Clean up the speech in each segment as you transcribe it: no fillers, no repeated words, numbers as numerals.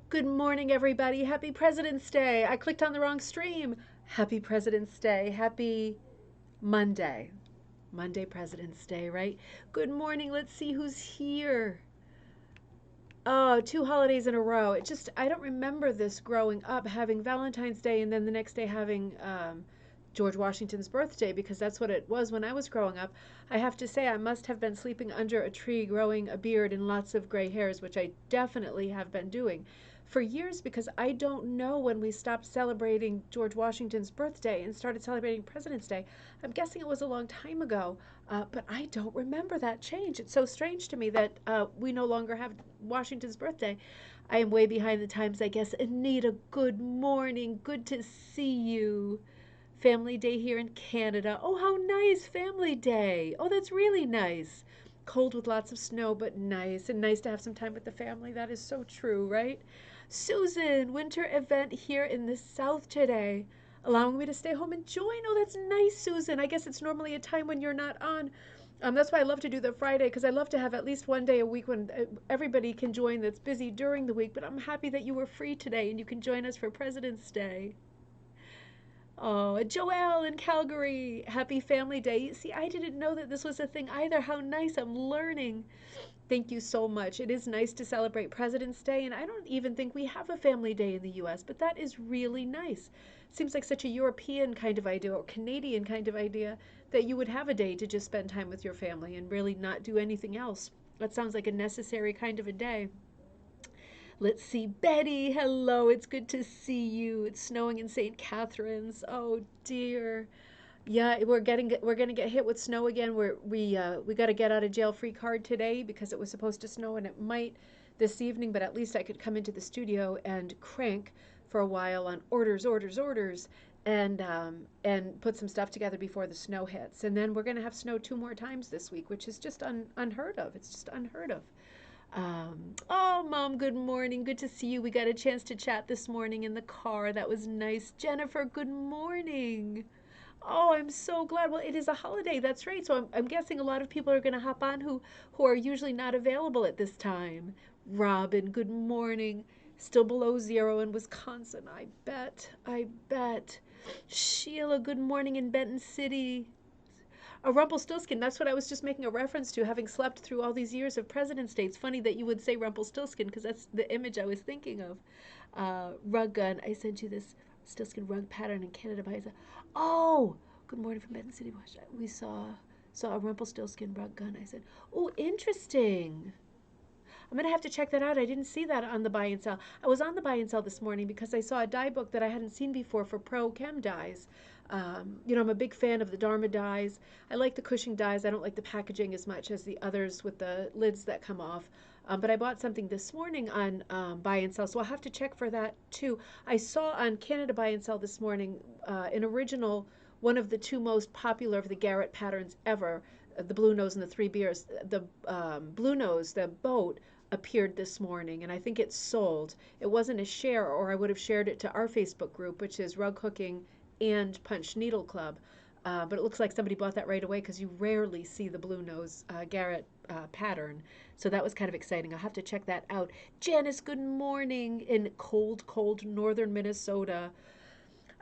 Good morning, everybody. Happy President's Day. I clicked on the wrong stream. Happy President's Day. Happy Monday. Monday, President's Day, right? Good morning. Let's see who's here. Oh, two holidays in a row. I don't remember this growing up, having Valentine's Day and then the next day having George Washington's birthday, because that's what it was when I was growing up. I have to say, I must have been sleeping under a tree, growing a beard and lots of gray hairs, which I definitely have been doing for years, because I don't know when we stopped celebrating George Washington's birthday and started celebrating President's Day. I'm guessing it was a long time ago, but I don't remember that change. It's so strange to me that we no longer have Washington's birthday. I am way behind the times, I guess. Anita, good morning. Good to see you. Family Day here in Canada. Oh, how nice, Family Day. Oh, that's really nice. Cold with lots of snow, but nice. And nice to have some time with the family. That is so true, right? Susan, winter event here in the South today, allowing me to stay home and join. Oh, that's nice, Susan. I guess it's normally a time when you're not on. That's why I love to do the Friday, because I love to have at least one day a week when everybody can join that's busy during the week. But I'm happy that you were free today and you can join us for President's Day. Oh, Joelle in Calgary. Happy Family Day. See, I didn't know that this was a thing either. How nice. I'm learning. Thank you so much. It is nice to celebrate President's Day, and I don't even think we have a Family Day in the US, but that is really nice. Seems like such a European kind of idea or Canadian kind of idea that you would have a day to just spend time with your family and really not do anything else. That sounds like a necessary kind of a day. Let's see, Betty. Hello, it's good to see you. It's snowing in St. Catharines. Oh dear. Yeah, we're gonna get hit with snow again. We got to get out of jail free card today because it was supposed to snow and it might this evening, but at least I could come into the studio and crank for a while on orders, and put some stuff together before the snow hits. And then we're gonna have snow two more times this week, which is just unheard of. It's just unheard of. Oh, Mom, good morning. Good to see you. We got a chance to chat this morning in the car. That was nice. Jennifer, good morning. Oh, I'm so glad. Well, it is a holiday. That's right. So I'm guessing a lot of people are going to hop on who are usually not available at this time. Robin, good morning. Still below zero in Wisconsin. I bet. I bet. Sheila, good morning in Benton City. A Rumpelstiltskin, that's what I was just making a reference to, having slept through all these years of President's Day. It's funny that you would say Rumpelstiltskin because that's the image I was thinking of. Rug gun, I sent you this Stiltskin rug pattern in Canada by Oh, good morning from Benton City, Washington. We saw a Rumpelstiltskin rug gun. I said, oh, interesting. I'm gonna have to check that out. I didn't see that on the buy and sell. I was on the buy and sell this morning because I saw a dye book that I hadn't seen before for pro chem dyes. I'm a big fan of the Dharma dyes. I like the Cushing dyes. I don't like the packaging as much as the others with the lids that come off. But I bought something this morning on buy and sell, so I'll have to check for that too. I saw on Canada buy and sell this morning an original, one of the two most popular of the Garrett patterns ever, the Blue Nose and the Three Beers. The Blue Nose, the boat, appeared this morning, and I think it's sold. It wasn't a share, or I would have shared it to our Facebook group, which is Rug Hooking and Punch Needle Club. But it looks like somebody bought that right away because you rarely see the Blue Nose Garrett pattern. So that was kind of exciting. I'll have to check that out. Janice, good morning in cold northern Minnesota.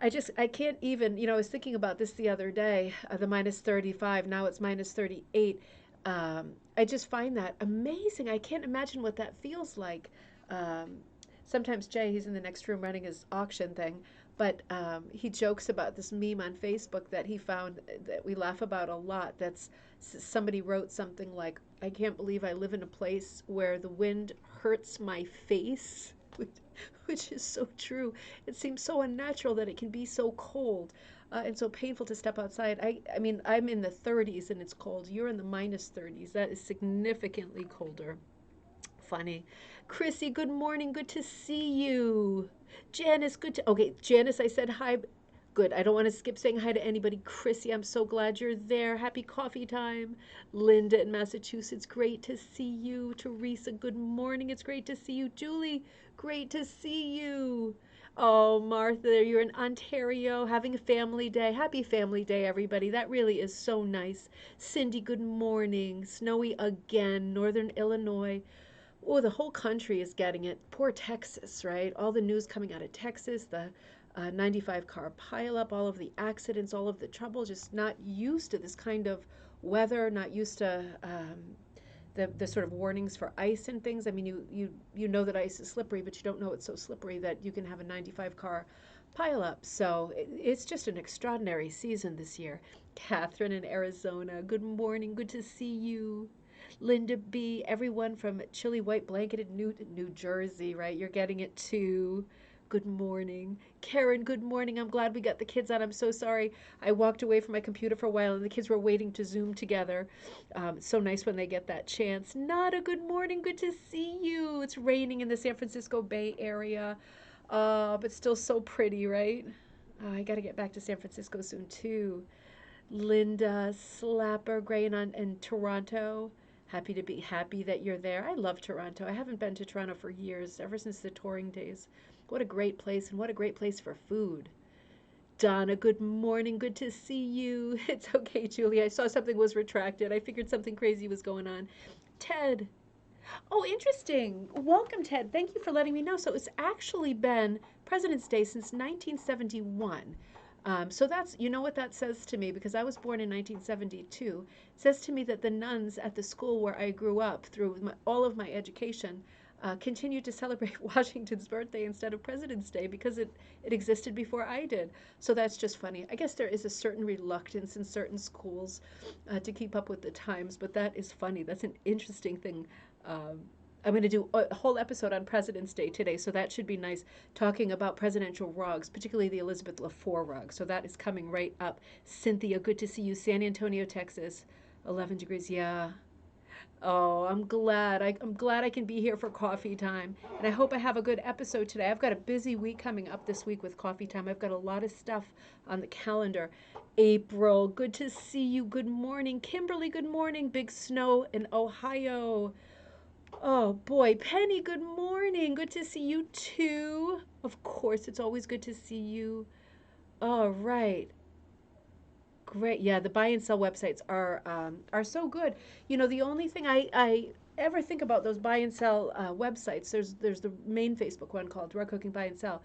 I can't even, I was thinking about this the other day, the minus 35, now it's minus 38. I just find that amazing. I can't imagine what that feels like. Um, Sometimes Jay, he's in the next room running his auction thing, but he jokes about this meme on Facebook that he found that we laugh about a lot. Somebody wrote something like, I can't believe I live in a place where the wind hurts my face, which is so true. It seems so unnatural that it can be so cold and so painful to step outside. I mean, I'm in the 30s and it's cold. You're in the minus 30s. That is significantly colder. Funny. Chrissy, good morning. Good to see you. Janice, okay, Janice, I said hi. Good. I don't want to skip saying hi to anybody. Chrissy, I'm so glad you're there. Happy coffee time. Linda in Massachusetts, great to see you. Teresa, good morning. It's great to see you. Julie, great to see you. Oh, Martha, you're in Ontario having a family day. Happy family day, everybody. That really is so nice. Cindy, good morning. Snowy again, Northern Illinois. Oh, the whole country is getting it. Poor Texas, right? All the news coming out of Texas, the 95 car pileup, all of the accidents, all of the trouble, just not used to this kind of weather, not used to the sort of warnings for ice and things. I mean, you know that ice is slippery, but you don't know it's so slippery that you can have a 95 car pileup. So it's just an extraordinary season this year. Catherine in Arizona, good morning, good to see you. Linda B, everyone from chilly white blanketed New Jersey, right? You're getting it too. Good morning. Karen, good morning. I'm glad we got the kids on. I'm so sorry. I walked away from my computer for a while and the kids were waiting to Zoom together. It's so nice when they get that chance. Nada, good morning. Good to see you. It's raining in the San Francisco Bay Area, but still so pretty, right? I got to get back to San Francisco soon, too. Linda Slapper Gray in Toronto. Happy that you're there. I love Toronto. I haven't been to Toronto for years, ever since the touring days. What a great place, and what a great place for food. Donna, good morning. Good to see you. It's okay, Julie. I saw something was retracted. I figured something crazy was going on. Ted. Oh, interesting. Welcome, Ted. Thank you for letting me know. So it's actually been President's Day since 1971. So that's, you know what that says to me, because I was born in 1972. It says to me that the nuns at the school where I grew up through all of my education continued to celebrate Washington's birthday instead of President's Day because it existed before I did. So that's just funny. I guess there is a certain reluctance in certain schools to keep up with the times, but that is funny. That's an interesting thing. Um, I'm going to do a whole episode on President's Day today, so that should be nice, talking about presidential rugs, particularly the Elizabeth LeFort rug. So that is coming right up. Cynthia, good to see you. San Antonio, Texas, 11 degrees. Yeah. Oh, I'm glad. I'm glad I can be here for coffee time. And I hope I have a good episode today. I've got a busy week coming up this week with coffee time. I've got a lot of stuff on the calendar. April, good to see you. Good morning. Kimberly, good morning. Big snow in Ohio. Oh boy, Penny, good morning. Good to see you too. Of course, it's always good to see you. All right. Great. Yeah, the buy and sell websites are so good. You know, the only thing I ever think about those buy and sell websites, there's the main Facebook one called Rug Cooking Buy and Sell,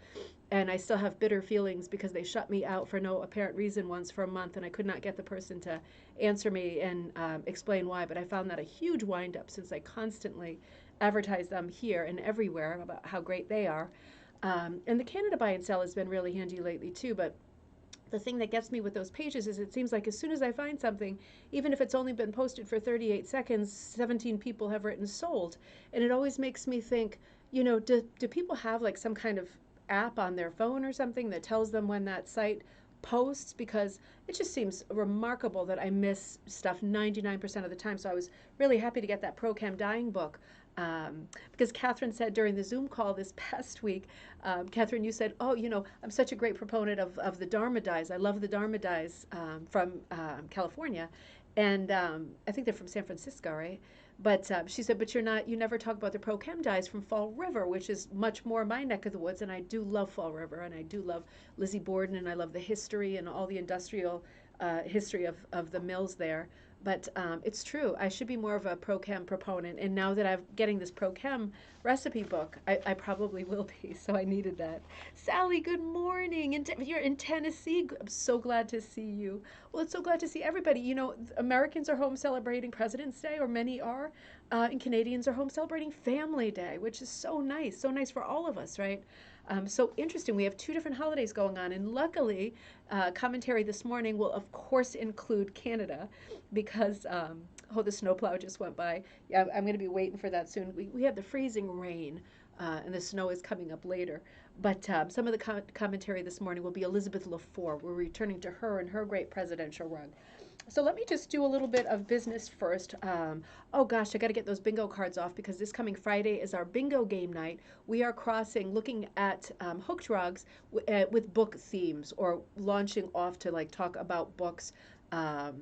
and I still have bitter feelings because they shut me out for no apparent reason once for a month, and I could not get the person to answer me and explain why. But I found that a huge wind up since I constantly advertise them here and everywhere about how great they are. And the Canada Buy and Sell has been really handy lately too, but the thing that gets me with those pages is it seems like as soon as I find something, even if it's only been posted for 38 seconds, 17 people have written sold. And it always makes me think, you know, do people have like some kind of app on their phone or something that tells them when that site posts? Because it just seems remarkable that I miss stuff 99% of the time. So I was really happy to get that ProChem dyeing book. Because Catherine said during the Zoom call this past week, Catherine, you said, oh, you know, I'm such a great proponent of the Dharma dyes. I love the Dharma dyes from California. And I think they're from San Francisco, right? But she said, but you never talk about the Pro-Chem dyes from Fall River, which is much more my neck of the woods. And I do love Fall River, and I do love Lizzie Borden, and I love the history and all the industrial history of the mills there. But it's true. I should be more of a Pro-Chem proponent. And now that I'm getting this Pro-Chem recipe book, I probably will be. So I needed that. Sally, good morning. You're in Tennessee. I'm so glad to see you. Well, it's so glad to see everybody. You know, Americans are home celebrating President's Day, or many are, and Canadians are home celebrating Family Day, which is so nice. So nice for all of us, right? So interesting. We have two different holidays going on, and luckily, commentary this morning will, of course, include Canada because, oh, the snowplow just went by. Yeah, I'm going to be waiting for that soon. We have the freezing rain, and the snow is coming up later. But some of the commentary this morning will be Elizabeth LeFort. We're returning to her and her great presidential run. So let me just do a little bit of business first. Oh gosh, I got to get those bingo cards off because this coming Friday is our bingo game night. We are looking at hooked rugs with book themes, or launching off to like talk about books, um,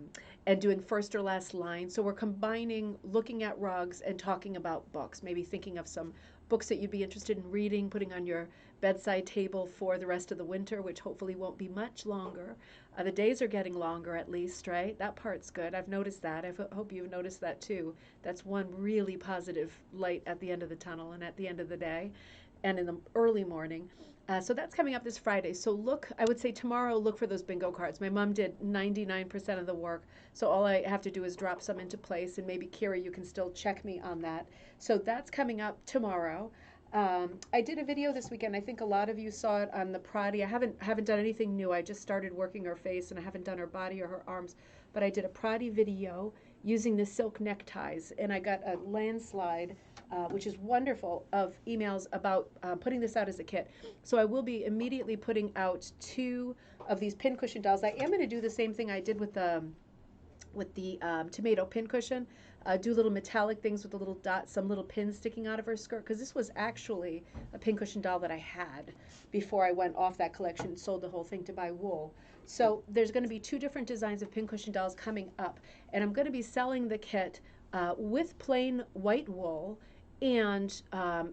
and doing first or last line. So we're combining looking at rugs and talking about books, maybe thinking of some books that you'd be interested in reading, putting on your bedside table for the rest of the winter, which hopefully won't be much longer. The days are getting longer at least, right? That part's good. I've noticed that. Hope you've noticed that too. That's one really positive light at the end of the tunnel and at the end of the day and in the early morning. So that's coming up this Friday. So look, I would say tomorrow, look for those bingo cards. My mom did 99% of the work. So all I have to do is drop some into place. And maybe, Kira, you can still check me on that. So that's coming up tomorrow. I did a video this weekend. I think a lot of you saw it on the Prodded. I haven't done anything new. I just started working her face, and I haven't done her body or her arms. But I did a Prodded video using the silk neckties, and I got a landslide, which is wonderful, of emails about putting this out as a kit. So I will be immediately putting out 2 of these pincushion dolls. I am going to do the same thing I did with the tomato pincushion. Do little metallic things with the little dots, some little pins sticking out of her skirt, because this was actually a pincushion doll that I had before I went off that collection and sold the whole thing to buy wool. So there's going to be 2 different designs of pincushion dolls coming up, and I'm going to be selling the kit with plain white wool. And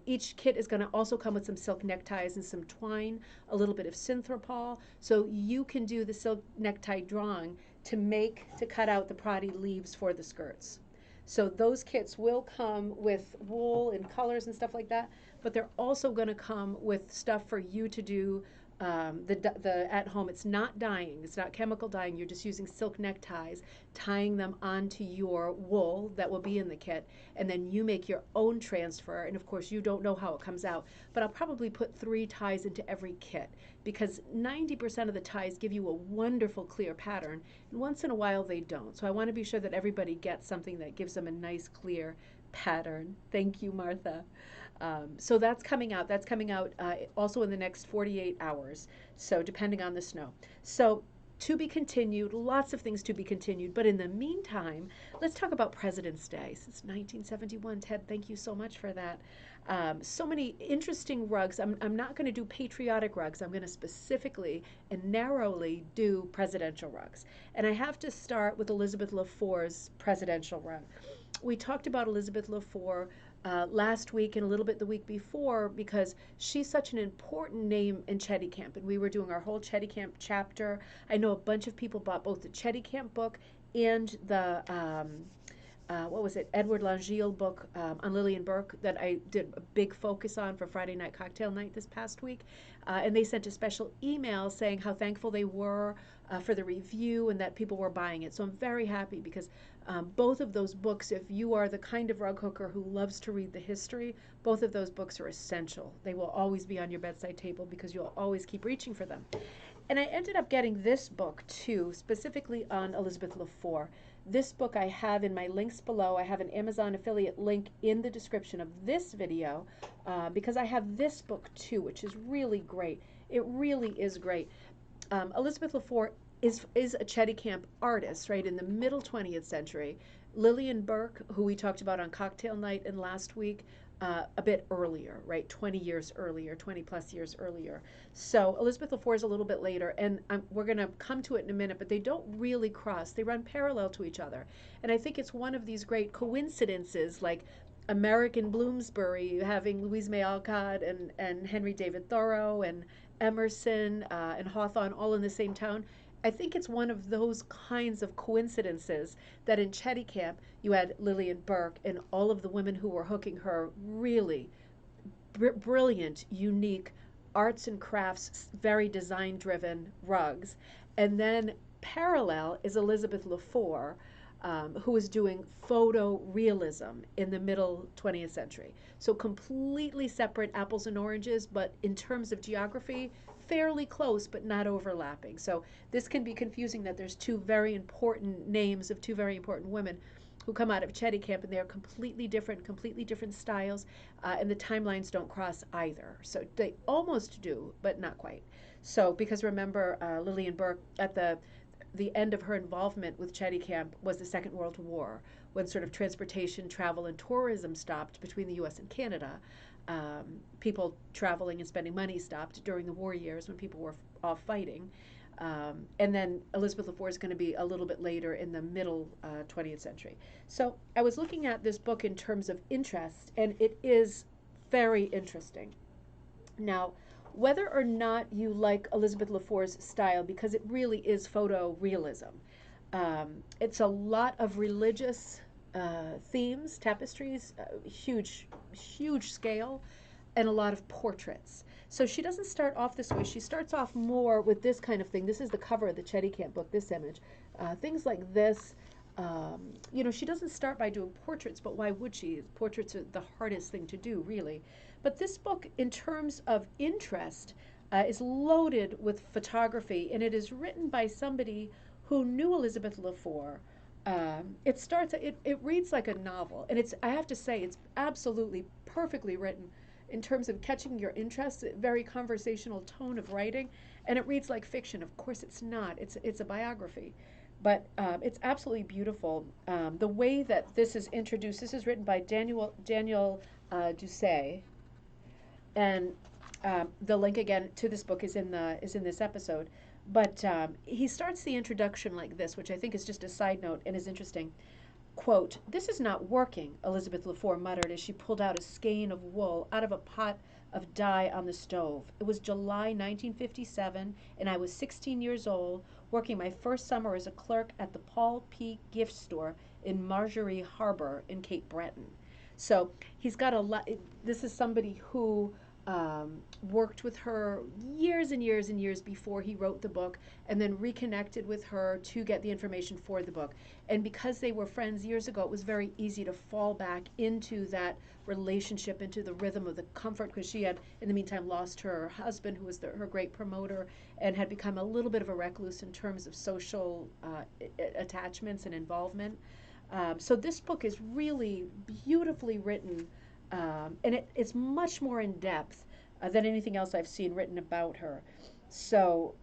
each kit is going to also come with some silk neckties and some twine, a little bit of synthropol, so you can do the silk necktie drawing to cut out the Prodded leaves for the skirts. So those kits will come with wool and colors and stuff like that, but they're also going to come with stuff for you to do the at home. It's not dyeing, it's not chemical dyeing. You're just using silk neckties, tying them onto your wool that will be in the kit, and then you make your own transfer. And of course, you don't know how it comes out, but I'll probably put 3 ties into every kit, because 90% of the ties give you a wonderful clear pattern, and once in a while they don't. So I want to be sure that everybody gets something that gives them a nice clear pattern. Thank you, Martha. So that's coming out. That's coming out also in the next 48 hours, so depending on the snow. So to be continued, lots of things to be continued. But in the meantime, let's talk about President's Day. Since 1971, Ted, thank you so much for that. So many interesting rugs. I'm not going to do patriotic rugs. I'm going to specifically and narrowly do presidential rugs. And I have to start with Elizabeth LeFort's presidential rug. We talked about Elizabeth LeFort last week and a little bit the week before, because she's such an important name in Chetty Camp, and we were doing our whole Chetty Camp chapter. I know a bunch of people bought both the Chetty Camp book and the what was it, Edward Langille book on Lillian Burke that I did a big focus on for Friday Night Cocktail Night this past week. And they sent a special email saying how thankful they were for the review and that people were buying it. So I'm very happy, because both of those books, if you are the kind of rug hooker who loves to read the history, both of those books are essential. They will always be on your bedside table because you'll always keep reaching for them. And I ended up getting this book too, specifically on Elizabeth LeFort. This book I have in my links below. I have an Amazon affiliate link in the description of this video because I have this book too, which is really great. It really is great. Elizabeth LeFort is a Chetty Camp artist, right, in the middle 20th century. Lillian Burke, who we talked about on Cocktail Night and last week, a bit earlier, right, 20 years earlier, 20 plus years earlier. So Elizabeth LeFort is a little bit later, and we're going to come to it in a minute, but they don't really cross. They run parallel to each other. And I think it's one of these great coincidences, like American Bloomsbury having Louise May Alcott and Henry David Thoreau and Emerson and Hawthorne all in the same town. I think it's one of those kinds of coincidences that in Chetty Camp you had Lillian Burke and all of the women who were hooking her really brilliant, unique arts and crafts, very design-driven rugs. And then parallel is Elizabeth LeFort, who was doing photorealism in the middle 20th century. So completely separate apples and oranges, but in terms of geography, fairly close, but not overlapping. So this can be confusing that there's 2 very important names of 2 very important women who come out of Chetty Camp, and they are completely different styles, and the timelines don't cross either. So they almost do, but not quite. So because remember, Lillian Burke, at the end of her involvement with Chetty Camp was the Second World War, when sort of transportation, travel, and tourism stopped between the U.S. and Canada. People traveling and spending money stopped during the war years when people were off fighting. And then Elizabeth LeFort is going to be a little bit later in the middle 20th century. So I was looking at this book in terms of interest, and it is very interesting. Now, whether or not you like Elizabeth LeFort's style, because it really is photorealism, it's a lot of religious themes, tapestries, huge, huge scale, and a lot of portraits. So she doesn't start off this way. She starts off more with this kind of thing. This is the cover of the Chetty Camp book, this image. Things like this. She doesn't start by doing portraits, but why would she? Portraits are the hardest thing to do, really. But this book, in terms of interest, is loaded with photography, and it is written by somebody who knew Elizabeth LeFort. It reads like a novel, and I have to say, it's absolutely perfectly written in terms of catching your interest, very conversational tone of writing, and it reads like fiction. Of course, it's not. It's a biography, but it's absolutely beautiful. The way that this is introduced. This is written by Daniel Doucet, and the link again to this book is in this episode. But he starts the introduction like this, which I think is just a side note and is interesting. Quote, "This is not working," Elizabeth LeFort muttered as she pulled out a skein of wool out of a pot of dye on the stove. It was July 1957, and I was 16 years old, working my first summer as a clerk at the Paul P. gift store in Marjorie Harbor in Cape Breton. So he's got a lot. This is somebody who worked with her years and years and years before he wrote the book, and then reconnected with her to get the information for the book. And because they were friends years ago, it was very easy to fall back into that relationship, into the rhythm of the comfort, because she had, in the meantime, lost her husband, who was her great promoter, and had become a little bit of a recluse in terms of social attachments and involvement. So this book is really beautifully written, and it's much more in depth than anything else I've seen written about her. So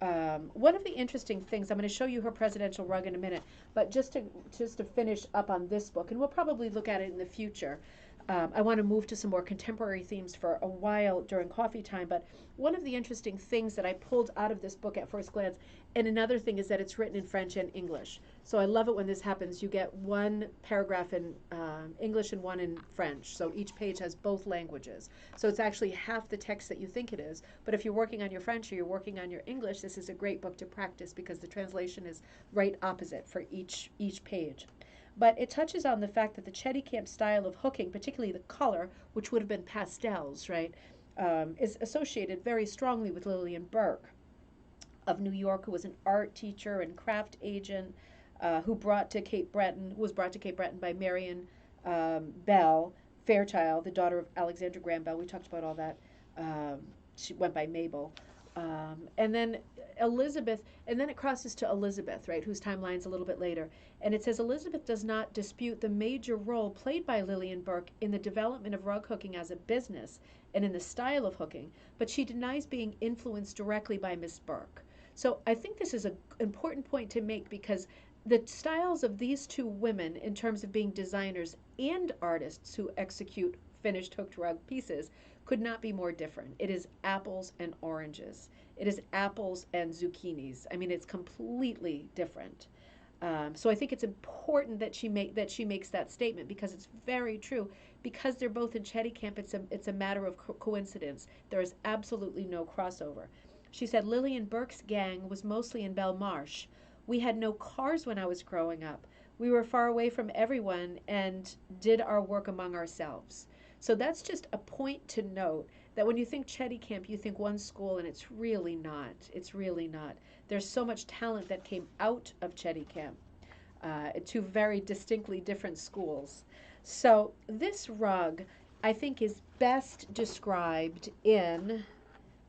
one of the interesting things, I'm going to show you her presidential rug in a minute, but just to finish up on this book, and we'll probably look at it in the future. I want to move to some more contemporary themes for a while during coffee time, but one of the interesting things that I pulled out of this book at first glance, and another thing is that it's written in French and English. So I love it when this happens. You get one paragraph in English and one in French. So each page has both languages. So it's actually half the text that you think it is. But if you're working on your French or you're working on your English, this is a great book to practice because the translation is right opposite for each page. But it touches on the fact that the Chetty Camp style of hooking, particularly the color, which would have been pastels, right, is associated very strongly with Lillian Burke of New York, who was an art teacher and craft agent, who was brought to Cape Breton by Marion Bell Fairchild, the daughter of Alexander Graham Bell. We talked about all that. She went by Mabel. And then Elizabeth, and then it crosses to Elizabeth, right, whose timeline's a little bit later. And it says Elizabeth does not dispute the major role played by Lillian Burke in the development of rug hooking as a business and in the style of hooking, but she denies being influenced directly by Miss Burke. So I think this is an important point to make because the styles of these two women, in terms of being designers and artists who execute finished hooked rug pieces, could not be more different. It is apples and oranges. It is apples and zucchinis. I mean, it's completely different. So I think it's important that she makes that statement because it's very true. Because they're both in Chetty Camp, it's a matter of coincidence. There is absolutely no crossover. She said Lillian Burke's gang was mostly in Belmarsh. We had no cars when I was growing up. We were far away from everyone and did our work among ourselves. So that's just a point to note that when you think Chetty Camp, you think one school, and it's really not. It's really not. There's so much talent that came out of Chetty Camp, two very distinctly different schools. So this rug, I think, is best described in,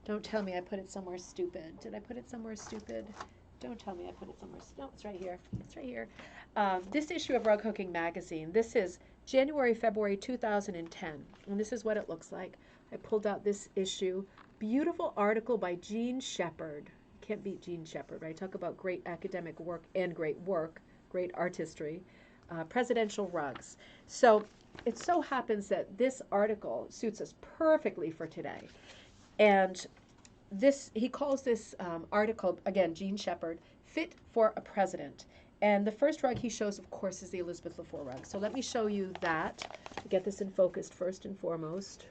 don't tell me I put it somewhere stupid. Did I put it somewhere stupid? Don't tell me I put it somewhere. No, it's right here. It's right here. This issue of Rug Hooking Magazine. This is January, February 2010. And this is what it looks like. I pulled out this issue. Beautiful article by Jean Shepherd. Can't beat Jean Shepherd, right? Talk about great academic work and great work, great artistry. Presidential rugs. So it so happens that this article suits us perfectly for today. And he calls this article, again, Jean Shepherd, Fit for a President. And the first rug he shows, of course, is the Elizabeth LeFort rug. So let me show you that to get this in focus first and foremost.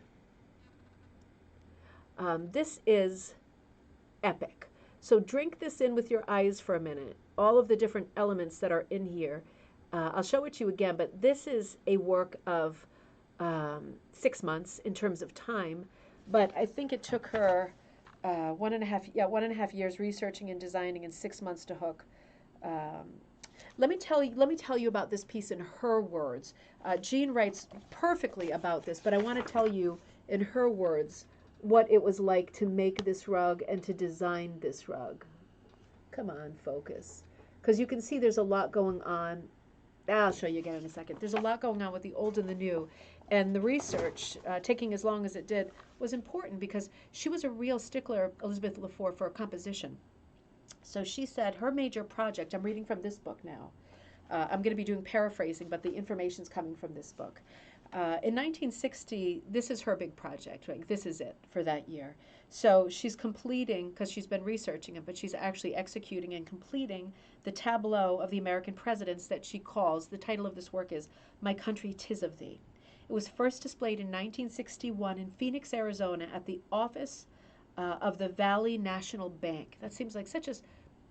This is epic. So drink this in with your eyes for a minute. All of the different elements that are in here. I'll show it to you again, but this is a work of 6 months in terms of time. But I think it took her 1.5 years researching and designing and 6 months to hook. Um, let me tell you about this piece in her words. Jean writes perfectly about this, but I want to tell you in her words what it was like to make this rug and to design this rug. Come on, focus. Because you can see there's a lot going on. I'll show you again in a second. There's a lot going on with the old and the new. And the research, taking as long as it did, was important because she was a real stickler, Elizabeth LeFort, for composition. So she said her major project, I'm reading from this book now. I'm going to be doing paraphrasing, but the information's coming from this book. In 1960, this is her big project. Like, this is it for that year. So she's completing, because she's been researching it, but she's actually executing and completing the tableau of the American presidents that she calls, the title of this work is My Country, 'Tis of Thee. It was first displayed in 1961 in Phoenix, Arizona at the office of the Valley National Bank. That seems like such a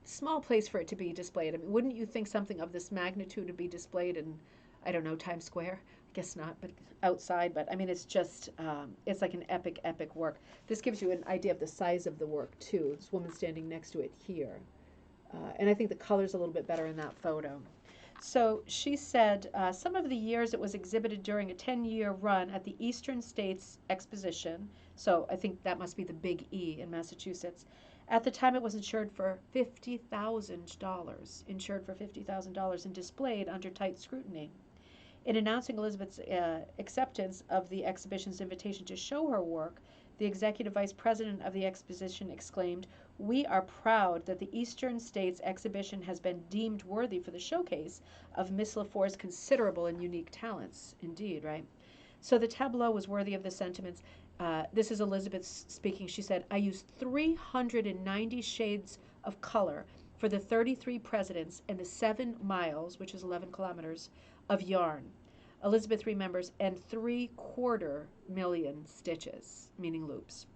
small place for it to be displayed. I mean, wouldn't you think something of this magnitude would be displayed in, I don't know, Times Square? I guess not, but outside. But I mean, it's just, it's like an epic, epic work. This gives you an idea of the size of the work, too. This woman standing next to it here. And I think the color's a little bit better in that photo. So she said, some of the years it was exhibited during a 10-year run at the Eastern States Exposition. So I think that must be the Big E in Massachusetts. At the time, it was insured for $50,000, and displayed under tight scrutiny. In announcing Elizabeth's acceptance of the exhibition's invitation to show her work, the executive vice president of the exposition exclaimed, "We are proud that the Eastern States Exhibition has been deemed worthy for the showcase of Miss Lefour's considerable and unique talents." Indeed, right? So the tableau was worthy of the sentiments. This is Elizabeth speaking. She said, "I used 390 shades of color for the 33 presidents and the 7 miles, which is 11 kilometers, of yarn." Elizabeth remembers, and 250,000 stitches, meaning loops.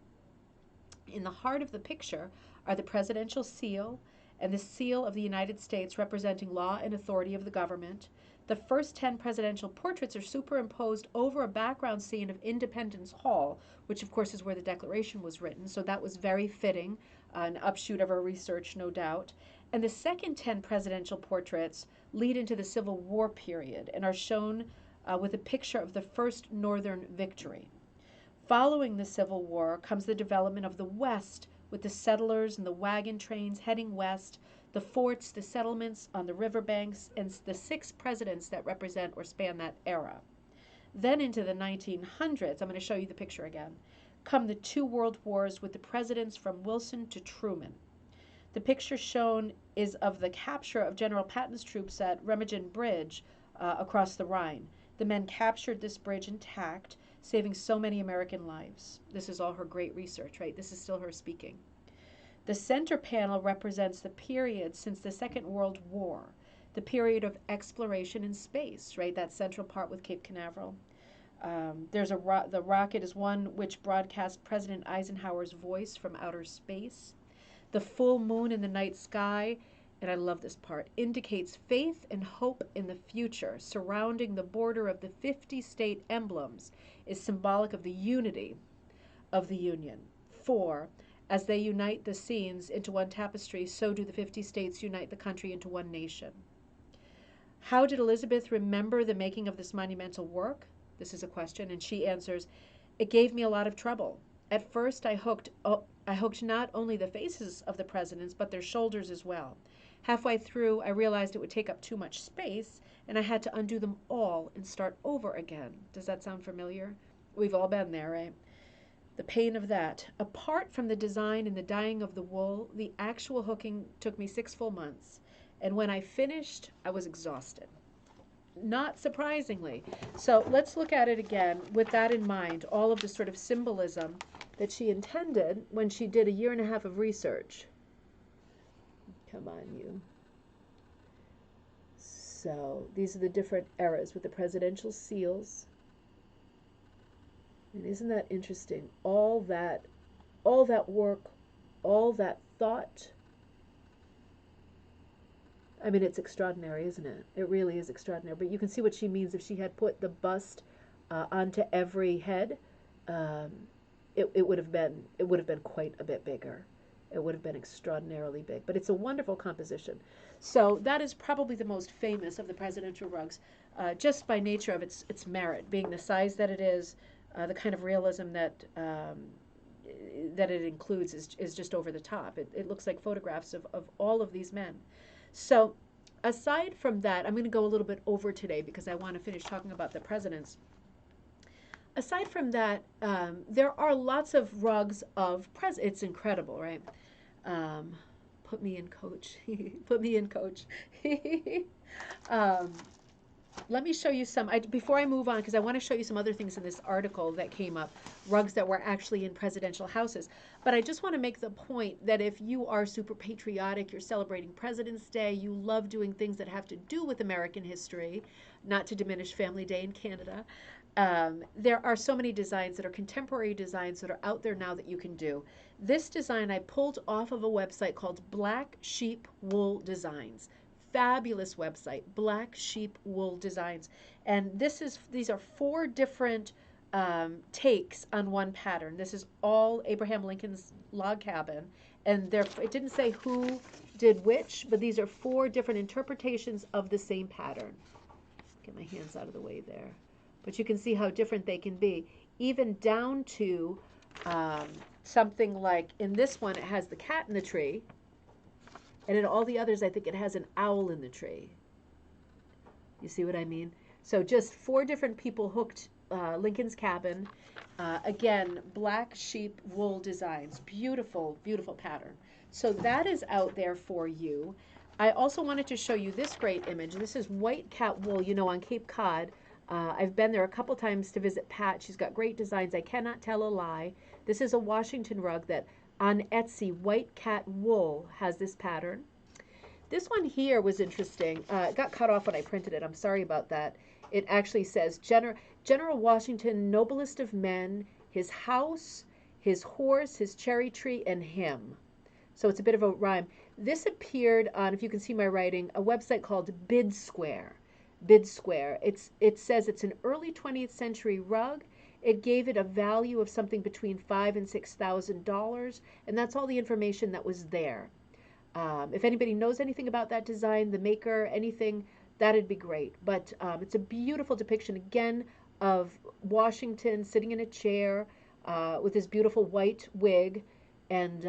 In the heart of the picture are the presidential seal and the seal of the United States representing law and authority of the government. The first 10 presidential portraits are superimposed over a background scene of Independence Hall, which of course is where the Declaration was written, so that was very fitting, an upshoot of her research, no doubt. And the second 10 presidential portraits lead into the Civil War period and are shown with a picture of the first Northern victory. Following the Civil War comes the development of the West, with the settlers and the wagon trains heading west, the forts, the settlements on the riverbanks, and the 6 presidents that represent or span that era. Then into the 1900s, I'm going to show you the picture again, come the 2 world wars with the presidents from Wilson to Truman. The picture shown is of the capture of General Patton's troops at Remagen Bridge across the Rhine. The men captured this bridge intact, saving so many American lives. This is all her great research, right? This is still her speaking. The center panel represents the period since the Second World War, the period of exploration in space, right? That central part with Cape Canaveral. The rocket is one which broadcasts President Eisenhower's voice from outer space. The full moon in the night sky, and I love this part, indicates faith and hope in the future. Surrounding the border of the 50 state emblems is symbolic of the unity of the Union. 4. As they unite the scenes into one tapestry, so do the 50 states unite the country into one nation. How did Elizabeth remember the making of this monumental work? This is a question, and she answers, "It gave me a lot of trouble. At first, I hooked not only the faces of the presidents, but their shoulders as well. Halfway through, I realized it would take up too much space, and I had to undo them all and start over again." Does that sound familiar? We've all been there, right? The pain of that. Apart from the design and the dyeing of the wool, the actual hooking took me 6 full months. And when I finished, I was exhausted. Not surprisingly. So let's look at it again with that in mind, all of the sort of symbolism that she intended when she did a 1.5 years of research. Come on, you. So these are the different eras with the presidential seals. And isn't that interesting? All that all that work, all that thought. I mean, it's extraordinary, isn't it? It really is extraordinary. But you can see what she means if she had put the bust onto every head. Um, it would have been quite a bit bigger. It would have been extraordinarily big. But it's a wonderful composition. So that is probably the most famous of the presidential rugs, just by nature of its merit, being the size that it is, the kind of realism that it includes is just over the top. It looks like photographs of all of these men. So aside from that, I'm going to go a little bit over today because I want to finish talking about the presidents. Aside from that, there are lots of rugs of It's incredible, right? Um, put me in, coach. Put me in, coach. um, Let me show you some, before I move on, because I want to show you some other things in this article that came up, rugs that were actually in presidential houses. But I just want to make the point that if you are super patriotic, you're celebrating President's Day, you love doing things that have to do with American history, not to diminish Family Day in Canada, there are so many designs that are contemporary designs that are out there now that you can do. This design I pulled off of a website called Black Sheep Wool Designs. Fabulous website, Black Sheep Wool Designs. And these are 4 different takes on one pattern. This is all Abraham Lincoln's log cabin. And it didn't say who did which, but these are 4 different interpretations of the same pattern. Get my hands out of the way there. But you can see how different they can be, even down to something like, in this one, it has the cat in the tree. And in all the others, I think it has an owl in the tree. You see what I mean? So just 4 different people hooked Lincoln's cabin. Again, Black Sheep Wool Designs. Beautiful, beautiful pattern. So that is out there for you. I also wanted to show you this great image. This is white cat wool, on Cape Cod. I've been there a couple times to visit Pat. She's got great designs. I cannot tell a lie. This is a Washington rug that on Etsy, White Cat Wool has this pattern. This one here was interesting. It got cut off when I printed it. I'm sorry about that. It actually says, General Washington, noblest of men, his house, his horse, his cherry tree, and him. So it's a bit of a rhyme. This appeared on, if you can see my writing, a website called BIDSQUARE. BIDSQUARE. It says it's an early 20th century rug. It gave it a value of something between $5,000 and $6,000, and that's all the information that was there. If anybody knows anything about that design, the maker, anything, that'd be great. But it's a beautiful depiction, again, of Washington sitting in a chair with his beautiful white wig. And,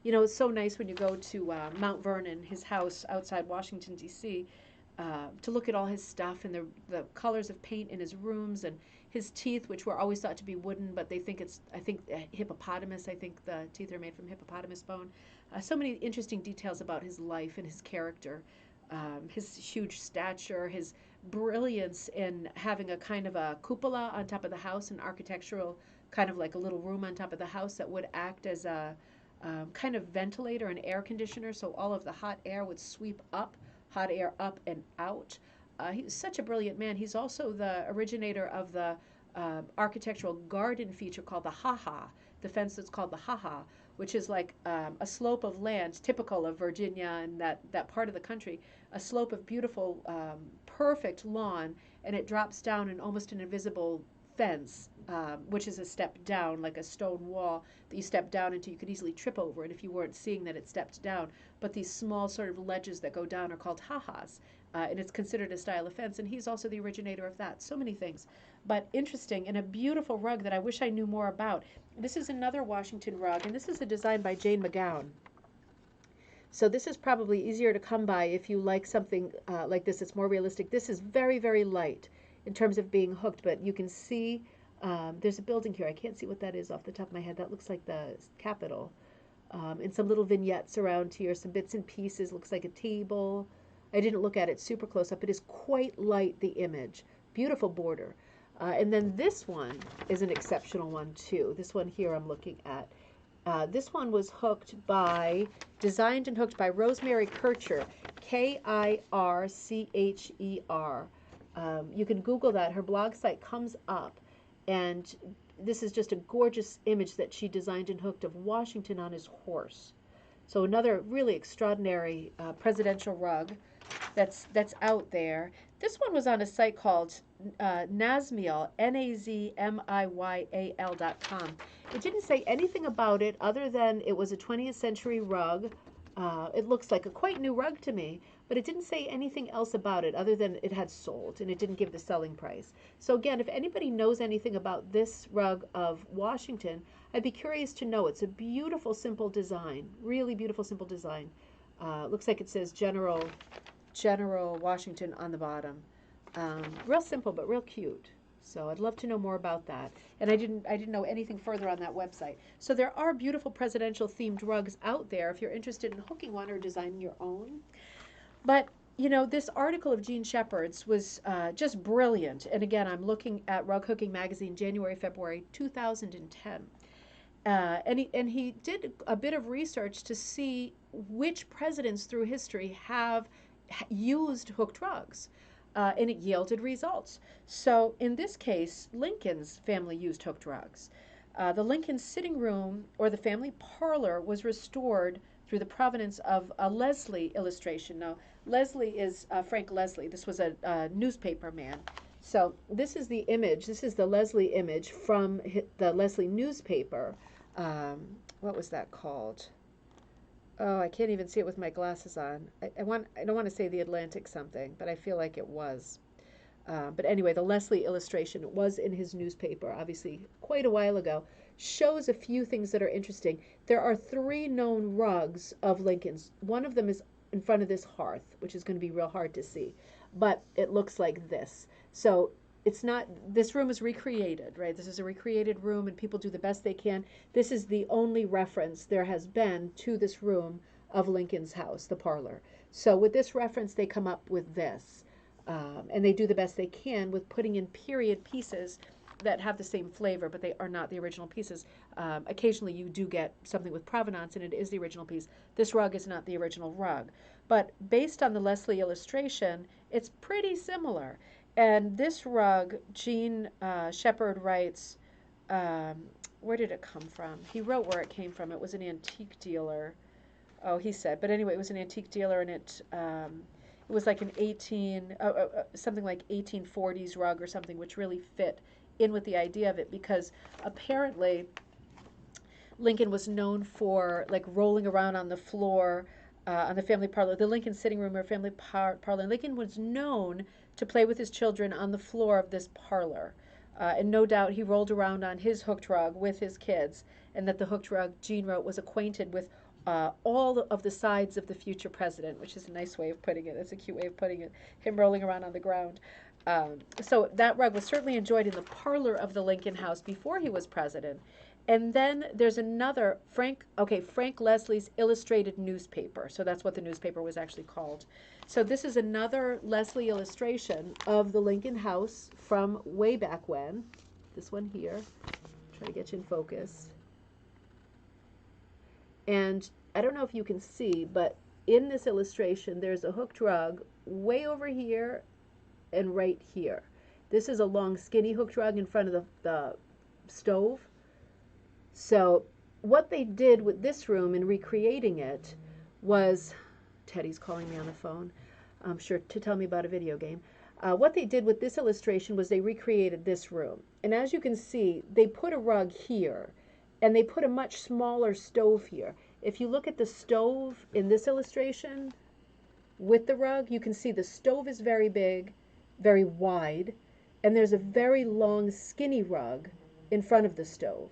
it's so nice when you go to Mount Vernon, his house outside Washington, D.C., to look at all his stuff and the colors of paint in his rooms and his teeth, which were always thought to be wooden, but they think hippopotamus. I think the teeth are made from hippopotamus bone. So many interesting details about his life and his character, his huge stature, his brilliance in having a kind of a cupola on top of the house, an architectural kind of like a little room on top of the house that would act as a kind of ventilator and air conditioner, so all of the hot air would sweep up, hot air up and out. He was such a brilliant man. He's also the originator of the architectural garden feature called the ha-ha, the fence that's called the ha-ha, which is like a slope of land typical of Virginia and that part of the country, a slope of beautiful, perfect lawn, and it drops down in almost an invisible fence, which is a step down, like a stone wall that you step down into. You could easily trip over it if you weren't seeing that it stepped down. But these small sort of ledges that go down are called ha-has, and it's considered a style of fence, and he's also the originator of that. So many things. But interesting, and a beautiful rug that I wish I knew more about. This is another Washington rug, and this is a design by Jane McGowan. So this is probably easier to come by if you like something like this. It's more realistic. This is very, very light in terms of being hooked, but you can see there's a building here. I can't see what that is off the top of my head. That looks like the Capitol. And some little vignettes around here, some bits and pieces. Looks like a table. I didn't look at it super close up. It is quite light, the image. Beautiful border. And then this one is an exceptional one too. This one here I'm looking at. This one was designed and hooked by Rosemary Kircher, Kircher. You can Google that. Her blog site comes up, and this is just a gorgeous image that she designed and hooked of Washington on his horse. So another really extraordinary presidential rug that's out there. This one was on a site called Nazmiel, NAZMIYAL.com. It didn't say anything about it other than it was a 20th century rug. It looks like a quite new rug to me, but it didn't say anything else about it other than it had sold, and it didn't give the selling price. So again, if anybody knows anything about this rug of Washington, I'd be curious to know. It's a beautiful, simple design, really beautiful, simple design. Looks like it says General Washington on the bottom. Real simple, but real cute. So I'd love to know more about that. And I didn't know anything further on that website. So there are beautiful presidential themed rugs out there if you're interested in hooking one or designing your own. But you know, this article of Jean Shepherd's was just brilliant. And again, I'm looking at Rug Hooking Magazine, January, February 2010. And he did a bit of research to see which presidents through history have used hooked rugs. And it yielded results. So in this case, Lincoln's family used hooked rugs. The Lincoln sitting room or the family parlor was restored through the provenance of a Leslie illustration. Now, Leslie is Frank Leslie. This was a newspaper man. So this is the image. This is the Leslie image from the Leslie newspaper. What was that called? Oh, I can't even see it with my glasses on. I don't want to say the Atlantic something, but I feel like it was. But anyway, the Leslie illustration was in his newspaper, obviously quite a while ago. Shows a few things that are interesting. There are 3 known rugs of Lincoln's. One of them is in front of this hearth, which is going to be real hard to see, but it looks like this. So it's not, this room is recreated, right? This is a recreated room and people do the best they can. This is the only reference there has been to this room of Lincoln's house, the parlor. So with this reference, they come up with this. And they do the best they can with putting in period pieces that have the same flavor, but they are not the original pieces. Occasionally you do get something with provenance and it is the original piece. This rug is not the original rug. But based on the Leslie illustration, it's pretty similar. And this rug, Jean Shepherd writes, where did it come from? He wrote where it came from. It was an antique dealer. Oh, he said. But anyway, it was an antique dealer, and it was like an something like 1840s rug or something, which really fit in with the idea of it, because apparently Lincoln was known for like rolling around on the floor on the family parlor, the Lincoln sitting room or family parlor. Lincoln was known to play with his children on the floor of this parlor. And no doubt he rolled around on his hooked rug with his kids, and that the hooked rug, Jean wrote, was acquainted with all of the sides of the future president, which is a nice way of putting it. It's a cute way of putting it, him rolling around on the ground. So that rug was certainly enjoyed in the parlor of the Lincoln house before he was president. And then there's another, Frank Leslie's illustrated newspaper. So that's what the newspaper was actually called. So this is another Leslie illustration of the Lincoln house from way back when. This one here. Try to get you in focus. And I don't know if you can see, but in this illustration, there's a hooked rug way over here and right here. This is a long, skinny hooked rug in front of the stove. So what they did with this room in recreating it was, Teddy's calling me on the phone, I'm sure, to tell me about a video game. What they did with this illustration was they recreated this room. And as you can see, they put a rug here, and they put a much smaller stove here. If you look at the stove in this illustration with the rug, you can see the stove is very big, very wide, and there's a very long, skinny rug in front of the stove.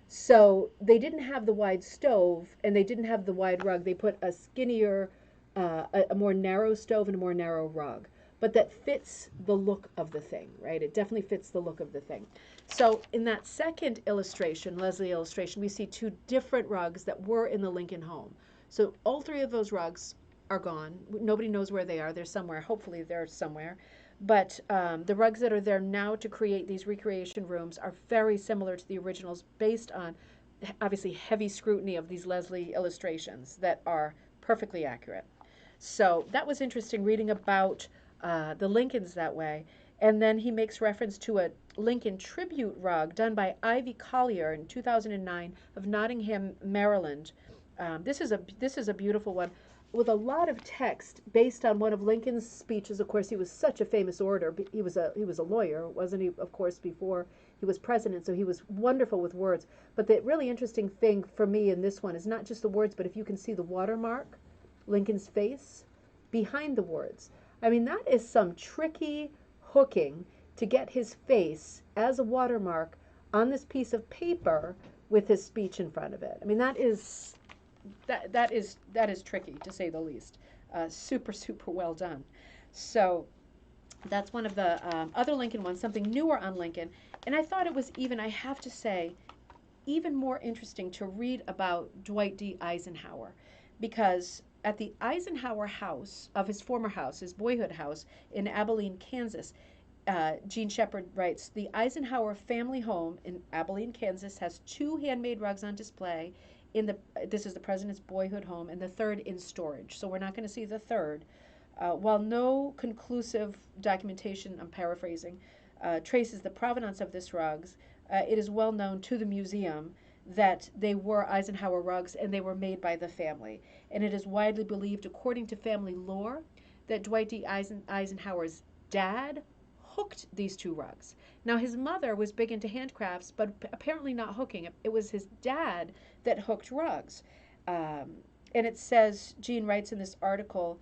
So they didn't have the wide stove, and they didn't have the wide rug. They put a skinnier, a more narrow stove and a more narrow rug. But that fits the look of the thing, right? It definitely fits the look of the thing. So in that second illustration, Leslie illustration, we see 2 different rugs that were in the Lincoln home. So all 3 of those rugs are gone. Nobody knows where they are. They're somewhere. Hopefully they're somewhere. But the rugs that are there now to create these recreation rooms are very similar to the originals, based on obviously heavy scrutiny of these Leslie illustrations that are perfectly accurate. So that was interesting reading about the Lincolns that way. And then he makes reference to Lincoln tribute rug done by Ivy Collier in 2009 of Nottingham, Maryland. This is a beautiful one with a lot of text based on one of Lincoln's speeches. Of course, he was such a famous orator. He was a lawyer, wasn't he? Of course, before he was president, so he was wonderful with words. But the really interesting thing for me in this one is not just the words, but if you can see the watermark, Lincoln's face behind the words. I mean, that is some tricky hooking to get his face as a watermark on this piece of paper with his speech in front of it. I mean, that is tricky to say the least. Super well done. So that's one of the other Lincoln ones, something newer on Lincoln. And I thought it was even, I have to say, even more interesting to read about Dwight D. Eisenhower, because at the Eisenhower house of his former house, his boyhood house in Abilene, Kansas, Gene Shepard writes, the Eisenhower family home in Abilene, Kansas has two handmade rugs on display. This is the president's boyhood home, and the third in storage. So we're not going to see the third. While no conclusive documentation, I'm paraphrasing, traces the provenance of this rugs, it is well known to the museum that they were Eisenhower rugs and they were made by the family. And it is widely believed, according to family lore, that Dwight D. Eisenhower's dad hooked these two rugs. Now, his mother was big into handcrafts, but apparently not hooking. It was his dad that hooked rugs. And it says, Gene writes in this article,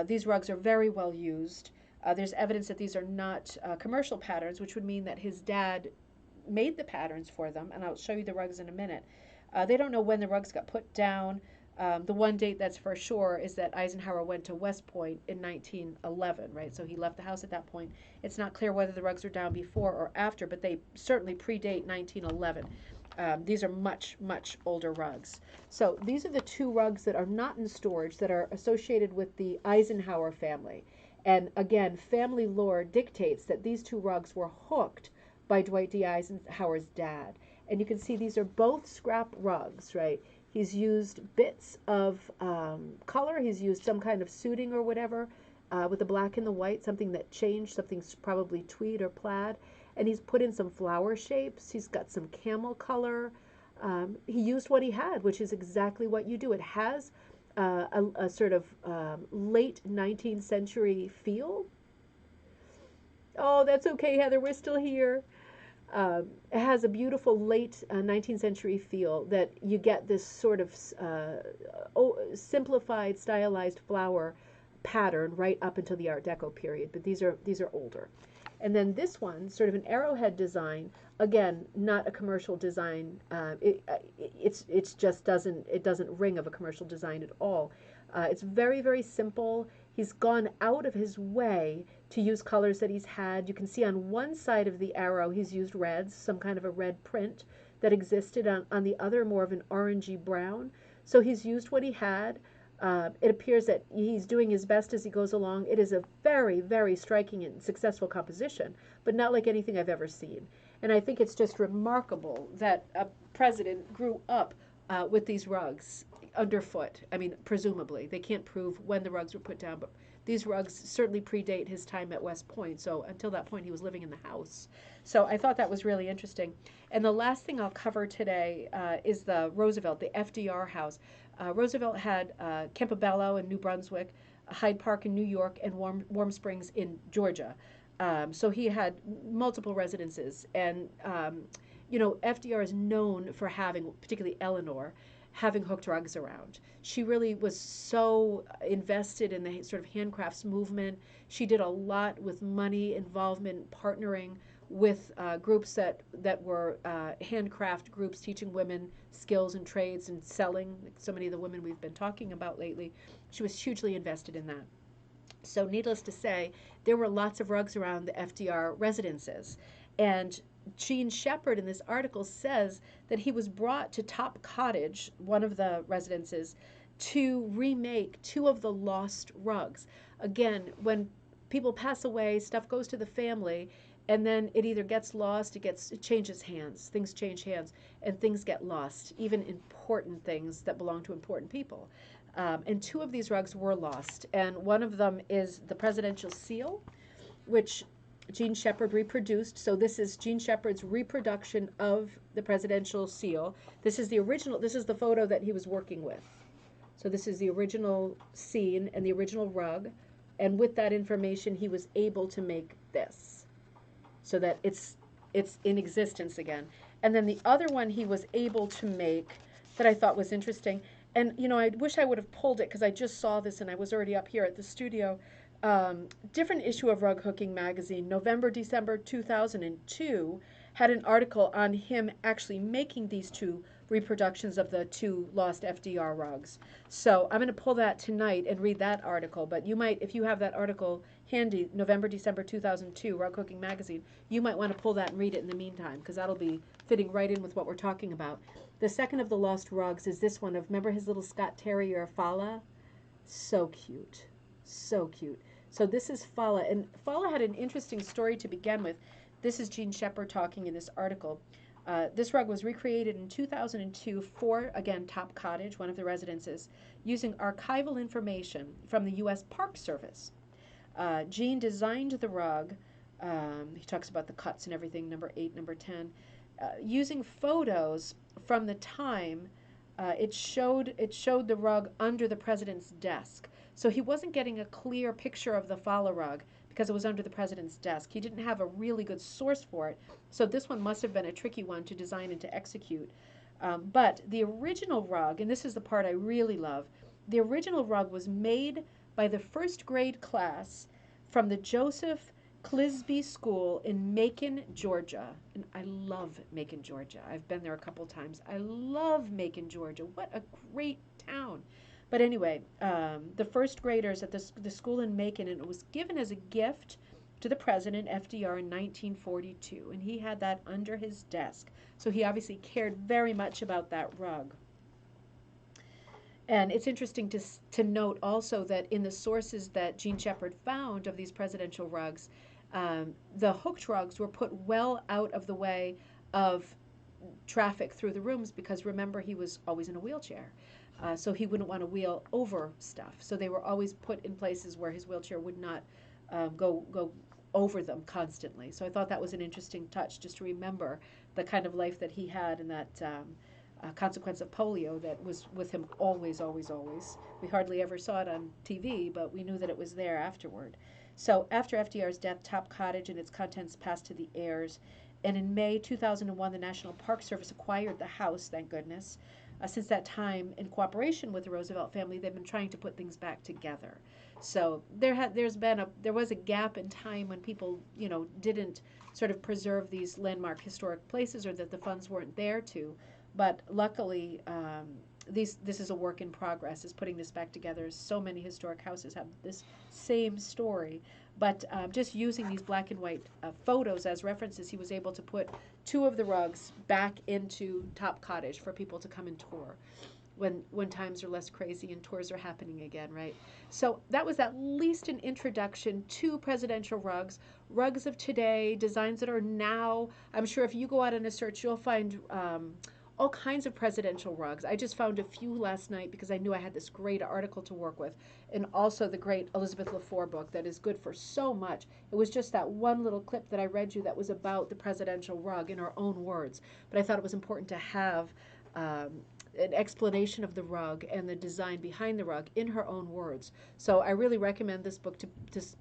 these rugs are very well used. There's evidence that these are not commercial patterns, which would mean that his dad made the patterns for them, and I'll show you the rugs in a minute. They don't know when the rugs got put down. The one date that's for sure is that Eisenhower went to West Point in 1911, right? So he left the house at that point. It's not clear whether the rugs were down before or after, but they certainly predate 1911. These are much older rugs. So these are the two rugs that are not in storage that are associated with the Eisenhower family. And again, family lore dictates that these two rugs were hooked by Dwight D. Eisenhower's dad. And you can see these are both scrap rugs, right? He's used bits of color. He's used some kind of suiting or whatever with the black and the white, something that changed, something's probably tweed or plaid. And he's put in some flower shapes. He's got some camel color. He used what he had, which is exactly what you do. It has a sort of late 19th century feel. Oh, that's okay, Heather. We're still here. It has a beautiful late 19th century feel that you get this sort of simplified, stylized flower pattern right up until the Art Deco period. But these are older. And then this one, sort of an arrowhead design. Again, not a commercial design. It just doesn't ring of a commercial design at all. It's very simple. He's gone out of his way to use colors that he's had. You can see on one side of the arrow he's used reds, some kind of a red print that existed. On the other, more of an orangey brown. So he's used what he had. It appears that he's doing his best as he goes along. It is a very striking and successful composition, but not like anything I've ever seen. And I think it's just remarkable that a president grew up with these rugs underfoot. I mean, presumably. They can't prove when the rugs were put down, but these rugs certainly predate his time at West Point. So until that point, he was living in the house. So I thought that was really interesting. And the last thing I'll cover today is the Roosevelt, the FDR house. Roosevelt had Campobello in New Brunswick, Hyde Park in New York, and Warm Springs in Georgia. So he had multiple residences. And, FDR is known for having, particularly Eleanor, having hooked rugs around. She really was so invested in the sort of handcrafts movement. She did a lot with money, involvement, partnering with groups that were handcraft groups teaching women skills and trades and selling, like so many of the women we've been talking about lately. She was hugely invested in that. So needless to say, there were lots of rugs around the FDR residences. And Gene Shepard in this article says that he was brought to Top Cottage, one of the residences, to remake two of the lost rugs. Again, when people pass away, stuff goes to the family, and then it either gets lost, it changes hands, things change hands, and things get lost, even important things that belong to important people. And two of these rugs were lost, and one of them is the presidential seal, which Jean Shepherd reproduced. So this is Jean Shepherd's reproduction of the presidential seal. This is the original, this is the photo that he was working with. So this is the original scene and the original rug. And with that information, he was able to make this so that it's in existence again. And then the other one he was able to make that I thought was interesting, and I wish I would have pulled it because I just saw this and I was already up here at the studio. Different issue of Rug Hooking magazine, November, December 2002, had an article on him actually making these two reproductions of the two lost FDR rugs. So I'm going to pull that tonight and read that article. But you might, if you have that article handy, November, December 2002, Rug Hooking magazine, you might want to pull that and read it in the meantime because that'll be fitting right in with what we're talking about. The second of the lost rugs is this one of, remember his little Scott Terrier, Fala? So cute. So cute. So this is Fala, and Fala had an interesting story to begin with. This is Jean Shepherd talking in this article. This rug was recreated in 2002 for, again, Top Cottage, one of the residences, using archival information from the U.S. Park Service. Jean designed the rug. He talks about the cuts and everything, number 8, number 10. Using photos from the time, it showed the rug under the president's desk. So he wasn't getting a clear picture of the Fala rug because it was under the president's desk. He didn't have a really good source for it. So this one must have been a tricky one to design and to execute. But the original rug, and this is the part I really love, the original rug was made by the first grade class from the Joseph Clisby School in Macon, Georgia. And I love Macon, Georgia. I've been there a couple times. I love Macon, Georgia. What a great town. But anyway, the first graders at the school in Macon, and it was given as a gift to the president, FDR, in 1942. And he had that under his desk. So he obviously cared very much about that rug. And it's interesting to note also that in the sources that Jean Shepherd found of these presidential rugs, the hooked rugs were put well out of the way of traffic through the rooms because remember he was always in a wheelchair. So he wouldn't want to wheel over stuff. So they were always put in places where his wheelchair would not go over them constantly. So I thought that was an interesting touch just to remember the kind of life that he had and that consequence of polio that was with him always, always, always. We hardly ever saw it on TV, but we knew that it was there afterward. So after FDR's death, Top Cottage and its contents passed to the heirs. And in May 2001, the National Park Service acquired the house, thank goodness. Since that time, in cooperation with the Roosevelt family, they've been trying to put things back together. So there was a gap in time when people, didn't sort of preserve these landmark historic places, or that the funds weren't there to. But luckily, this is a work in progress. Is putting this back together. So many historic houses have this same story. But just using these black and white photos as references, he was able to put two of the rugs back into Top Cottage for people to come and tour when times are less crazy and tours are happening again, right? So that was at least an introduction to presidential rugs, rugs of today, designs that are now. I'm sure if you go out on a search, you'll find all kinds of presidential rugs. I just found a few last night because I knew I had this great article to work with, and also the great Elizabeth LeFort book that is good for so much. It was just that one little clip that I read you that was about the presidential rug in her own words, but I thought it was important to have an explanation of the rug and the design behind the rug in her own words. So I really recommend this book to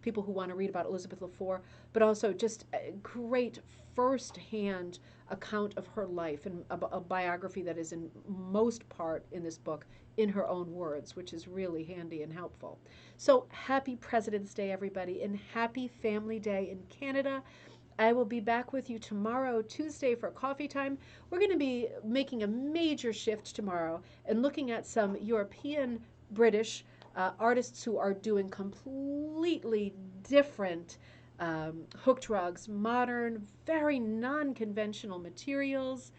people who want to read about Elizabeth LeFort, but also just a great first-hand account of her life and a biography that is in most part in this book in her own words, which is really handy and helpful. So happy President's Day, everybody, and happy Family Day in Canada. I will be back with you tomorrow, Tuesday, for coffee time. We're going to be making a major shift tomorrow and looking at some European British artists who are doing completely different hooked rugs, modern, very non-conventional materials,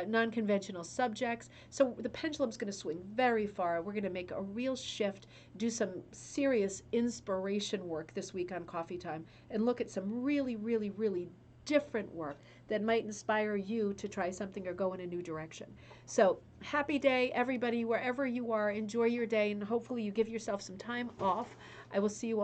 non-conventional subjects. So the pendulum's going to swing very far. We're going to make a real shift, do some serious inspiration work this week on Coffee Time, and look at some really, really, really different work that might inspire you to try something or go in a new direction. So happy day, everybody, wherever you are. Enjoy your day, and hopefully you give yourself some time off. I will see you all